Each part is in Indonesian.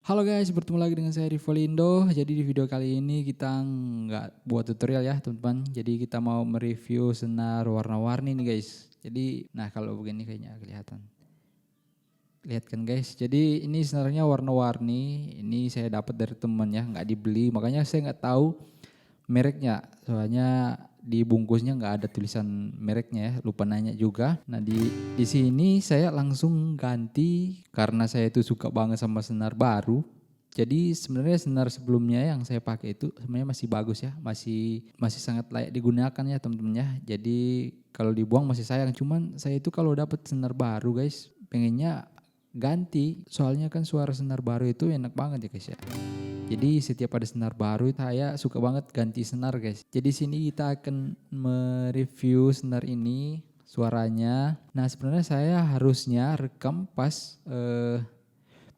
Halo guys, bertemu lagi dengan saya Rivolindo. Jadi di video kali ini kita nggak buat tutorial ya teman-teman. Jadi kita mau mereview senar warna-warni nih guys. Jadi, nah kalau begini kayaknya kelihatan. Lihat kan guys, jadi ini senarnya warna-warni. Ini saya dapat dari teman ya, nggak dibeli. Makanya saya nggak tahu mereknya. Soalnya di bungkusnya nggak ada tulisan mereknya ya, lupa nanya juga. Nah di sini saya langsung ganti karena saya itu suka banget sama senar baru. Jadi sebenarnya senar sebelumnya yang saya pakai itu sebenarnya masih bagus ya, masih sangat layak digunakan ya teman-teman ya. Jadi kalau dibuang masih sayang. Cuman saya itu kalau dapat senar baru guys, pengennya ganti. Soalnya kan suara senar baru itu enak banget ya guys ya. Jadi setiap ada senar baru saya suka banget ganti senar guys. Jadi sini kita akan mereview senar ini suaranya. Nah sebenarnya saya harusnya rekam pas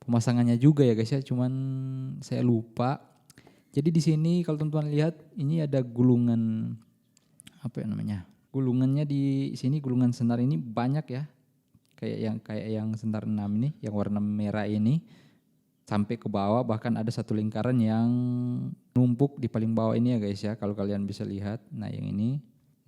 pemasangannya juga ya guys ya. Cuman saya lupa. Jadi di sini kalau teman-teman lihat ini ada gulungan apa ya namanya? Gulungannya di sini gulungan senar ini banyak ya. Kayak yang senar 6 ini, yang warna merah ini. Sampai ke bawah, bahkan ada satu lingkaran yang numpuk di paling bawah ini ya guys ya, kalau kalian bisa lihat. Nah yang ini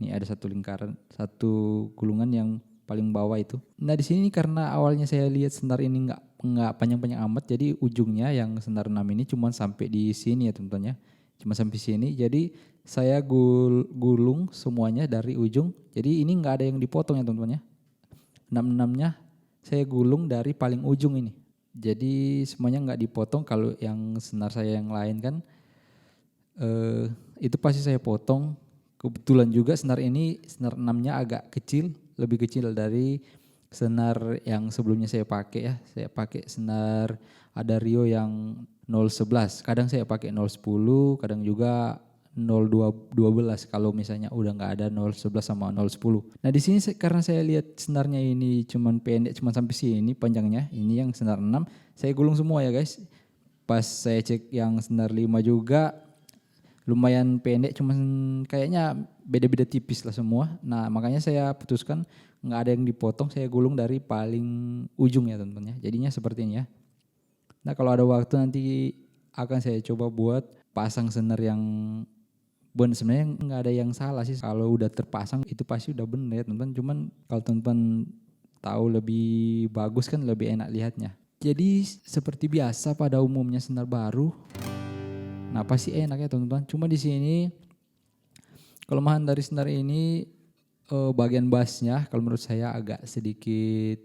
ada satu lingkaran, satu gulungan yang paling bawah itu. Nah di sini karena awalnya saya lihat senar ini nggak panjang-panjang amat, jadi ujungnya yang senar 6 ini cuma sampai di sini ya teman-teman ya, cuma sampai sini. Jadi saya gulung semuanya dari ujung, jadi ini nggak ada yang dipotong ya teman-teman ya. 6-6-nya saya gulung dari paling ujung ini. Jadi semuanya nggak dipotong. Kalau yang senar saya yang lain kan itu pasti saya potong. Kebetulan juga senar ini senar 6-nya agak kecil, lebih kecil dari senar yang sebelumnya saya pakai ya. Saya pakai senar Adario yang 011. Kadang saya pakai 010, kadang juga 0212 kalau misalnya udah nggak ada 011 sama 010. Nah di sini karena saya lihat senarnya ini cuman pendek, cuman sampai sini panjangnya. Ini yang senar 6 saya gulung semua ya guys. Pas saya cek yang senar 5 juga lumayan pendek, cuman kayaknya beda-beda tipis lah semua. Nah makanya saya putuskan nggak ada yang dipotong, saya gulung dari paling ujung ya teman-teman ya. Jadinya seperti ini ya. Nah kalau ada waktu nanti akan saya coba buat pasang senar yang sebenarnya nggak ada yang salah sih, kalau udah terpasang itu pasti udah bener ya teman-teman. Cuman kalau teman-teman tahu lebih bagus kan lebih enak lihatnya. Jadi seperti biasa pada umumnya senar baru, nah pasti enak ya teman-teman. Cuma di sini kelemahan dari senar ini bagian bassnya kalau menurut saya agak sedikit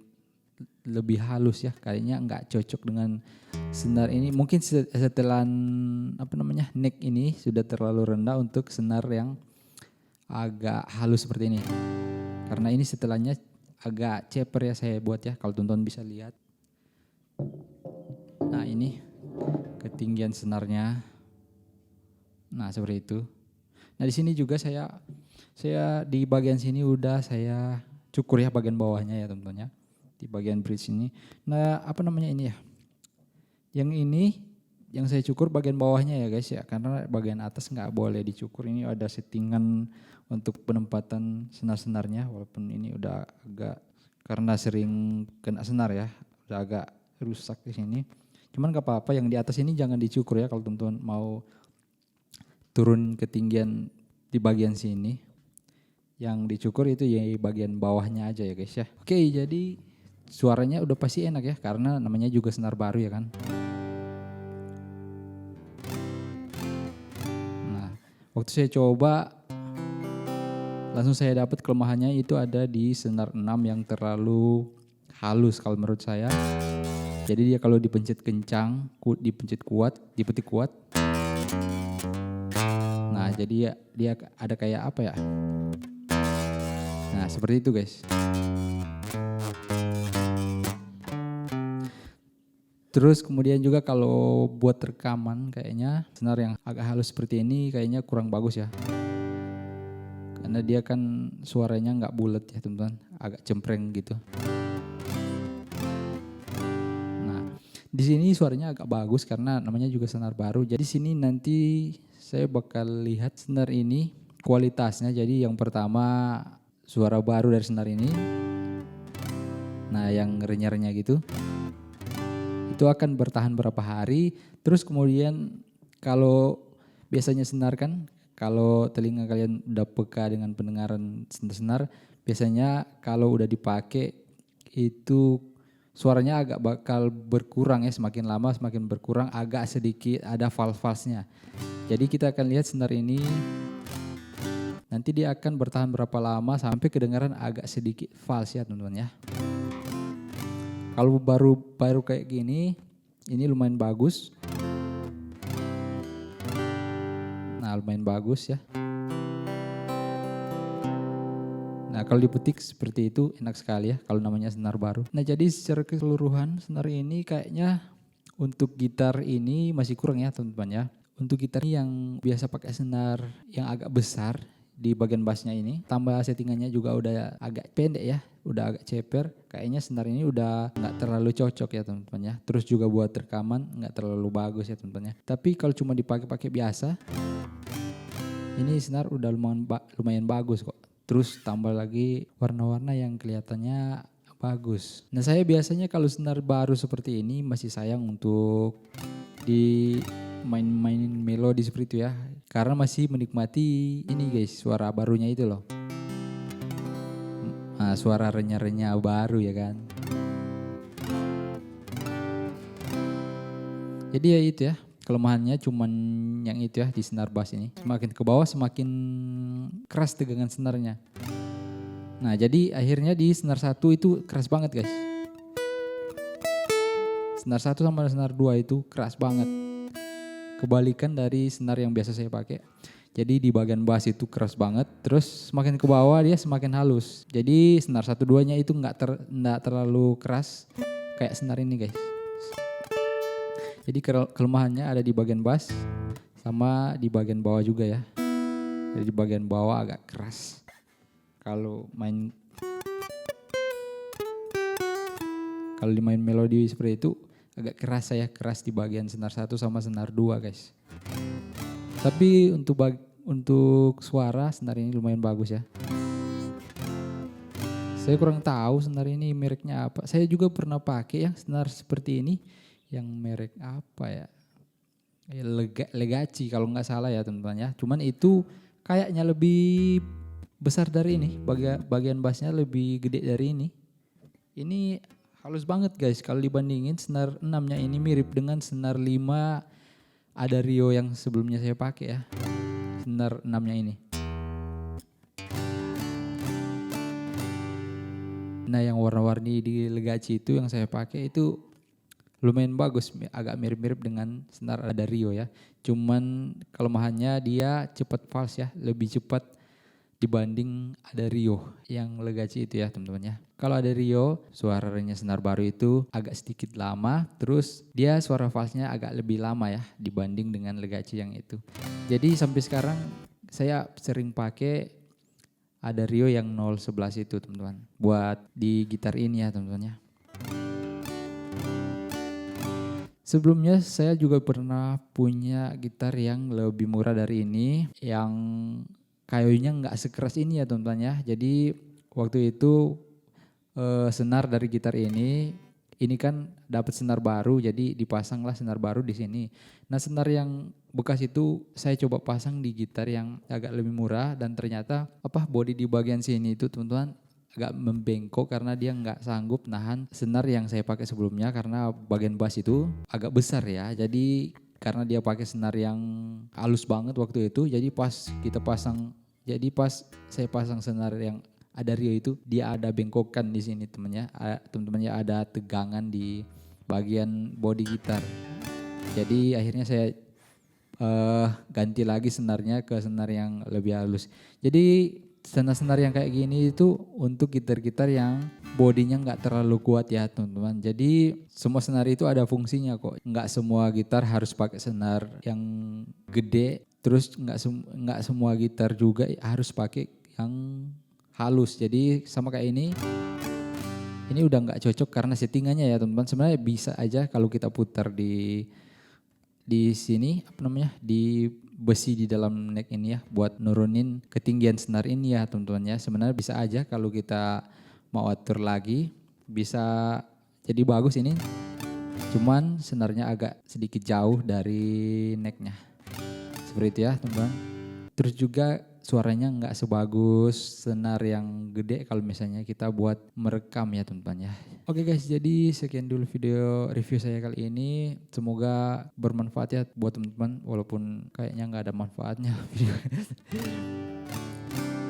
lebih halus ya, kayaknya nggak cocok dengan senar ini. Mungkin setelan neck ini sudah terlalu rendah untuk senar yang agak halus seperti ini. Karena ini setelannya agak ceper ya saya buat ya, kalau teman-teman bisa lihat. Nah ini ketinggian senarnya. Nah seperti itu. Nah di sini juga saya di bagian sini udah saya cukur ya bagian bawahnya ya teman-teman ya. Di bagian bridge ini. Nah ini ya. Yang ini yang saya cukur bagian bawahnya ya guys ya. Karena bagian atas nggak boleh dicukur. Ini ada settingan untuk penempatan senar-senarnya. Walaupun ini udah agak, karena sering kena senar ya. Udah agak rusak di sini. Cuman gak apa-apa, yang di atas ini jangan dicukur ya kalau teman-teman mau turun ketinggian di bagian sini. Yang dicukur itu ya bagian bawahnya aja ya guys ya. Oke, jadi suaranya udah pasti enak ya, karena namanya juga senar baru ya kan. Nah, waktu saya coba langsung saya dapat kelemahannya itu ada di senar 6 yang terlalu halus kalau menurut saya. Jadi dia kalau dipencet kencang, dipencet kuat, dipetik kuat. Nah, jadi dia ada kayak apa ya? Nah, seperti itu guys. Terus kemudian juga kalau buat rekaman kayaknya senar yang agak halus seperti ini kayaknya kurang bagus ya. Karena dia kan suaranya nggak bulat ya teman-teman, agak cempreng gitu. Nah, di sini suaranya agak bagus karena namanya juga senar baru. Jadi sini nanti saya bakal lihat senar ini kualitasnya. Jadi yang pertama suara baru dari senar ini. Nah, yang renyah-renyah gitu. itu akan bertahan berapa hari. Terus kemudian kalau biasanya senar kan, kalau telinga kalian udah peka dengan pendengaran senar, biasanya kalau udah dipakai itu suaranya agak bakal berkurang ya, semakin lama semakin berkurang, agak sedikit ada fals-falsnya. Jadi kita akan lihat senar ini nanti dia akan bertahan berapa lama sampai kedengaran agak sedikit fals ya teman-teman ya. Kalau baru kayak gini, ini lumayan bagus. Nah, lumayan bagus ya. Nah, kalau dipetik seperti itu enak sekali ya kalau namanya senar baru. Nah, jadi secara keseluruhan senar ini kayaknya untuk gitar ini masih kurang ya teman-teman ya. Untuk gitar yang biasa pakai senar yang agak besar di bagian bassnya ini, tambah settingannya juga udah agak pendek ya, udah agak ceper. Kayaknya senar ini udah nggak terlalu cocok ya teman-teman ya. Terus juga buat rekaman nggak terlalu bagus ya teman-teman ya. Tapi kalau cuma dipakai biasa, ini senar udah lumayan bagus kok. Terus tambah lagi warna-warna yang kelihatannya bagus. Nah, saya biasanya kalau senar baru seperti ini masih sayang untuk mainin melodi seperti itu ya. Karena masih menikmati ini guys, suara barunya itu loh. Nah, suara renyah-renyah baru ya kan. Jadi ya itu ya. Kelemahannya cuman yang itu ya di senar bass ini. Semakin ke bawah semakin keras tegangan senarnya. Nah, jadi akhirnya di senar 1 itu keras banget guys. Senar 1 sama senar 2 itu keras banget. Kebalikan dari senar yang biasa saya pakai. Jadi di bagian bass itu keras banget, terus semakin ke bawah dia semakin halus. Jadi senar 1-2-nya itu nggak terlalu keras kayak senar ini guys. Jadi kelemahannya ada di bagian bass sama di bagian bawah juga ya. Jadi di bagian bawah agak keras. Kalau dimain melodi seperti itu agak keras ya, keras di bagian senar 1 sama senar 2 guys. Tapi untuk suara senar ini lumayan bagus ya. Saya kurang tahu senar ini mereknya apa. Saya juga pernah pakai yang senar seperti ini. Yang merek apa ya? Legacy kalau nggak salah ya teman-teman ya. Cuman itu kayaknya lebih besar dari ini. Bagian bassnya lebih gede dari ini. Ini halus banget guys. Kalau dibandingin senar 6-nya ini mirip dengan senar 5 ada Rio yang sebelumnya saya pakai ya. Senar 6-nya ini. Nah, yang warna-warni di Legacy itu yang saya pakai itu lumayan bagus, agak mirip-mirip dengan senar ada Rio ya. Cuman kelemahannya dia cepat fals ya, lebih cepat dibanding ada Rio yang Legacy itu ya teman-teman ya. Kalau ada Rio, suaranya senar baru itu agak sedikit lama, terus dia suara falsnya agak lebih lama ya dibanding dengan Legacy yang itu. Jadi sampai sekarang saya sering pakai ada Rio yang 011 itu teman-teman. Buat di gitar ini ya teman-teman ya. Sebelumnya saya juga pernah punya gitar yang lebih murah dari ini, yang kayunya nggak sekeras ini ya teman-teman ya. Jadi waktu itu senar dari gitar ini kan dapat senar baru, jadi dipasanglah senar baru di sini. Nah, senar yang bekas itu saya coba pasang di gitar yang agak lebih murah dan ternyata bodi di bagian sini itu teman-teman agak membengkok karena dia nggak sanggup nahan senar yang saya pakai sebelumnya karena bagian bass itu agak besar ya. Jadi karena dia pakai senar yang halus banget waktu itu, jadi pas saya pasang senar yang ada Rio itu dia ada bengkokan di sini teman-teman ya, ada tegangan di bagian bodi gitar. Jadi akhirnya saya ganti lagi senarnya ke senar yang lebih halus. Jadi senar-senar yang kayak gini itu untuk gitar-gitar yang bodinya nggak terlalu kuat ya teman-teman. Jadi semua senar itu ada fungsinya kok. Nggak semua gitar harus pakai senar yang gede. Terus nggak semua gitar juga harus pakai yang halus. Jadi sama kayak ini udah nggak cocok karena settingannya ya teman-teman. Sebenarnya bisa aja kalau kita putar di sini di besi di dalam neck ini ya buat nurunin ketinggian senar ini ya teman-teman ya. Sebenarnya bisa aja kalau kita mau atur lagi bisa jadi bagus ini. Cuman senarnya agak sedikit jauh dari necknya. Seperti itu ya teman-teman. Terus juga suaranya nggak sebagus senar yang gede kalau misalnya kita buat merekam ya teman-teman ya. Oke guys, jadi sekian dulu video review saya kali ini. Semoga bermanfaat ya buat teman-teman, walaupun kayaknya nggak ada manfaatnya video.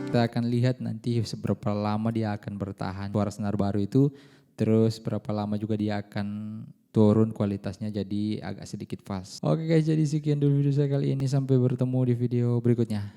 Kita akan lihat nanti seberapa lama dia akan bertahan suara senar baru itu. Terus berapa lama juga dia akan turun kualitasnya jadi agak sedikit fals. Oke guys, jadi sekian dulu video saya kali ini. Sampai bertemu di video berikutnya.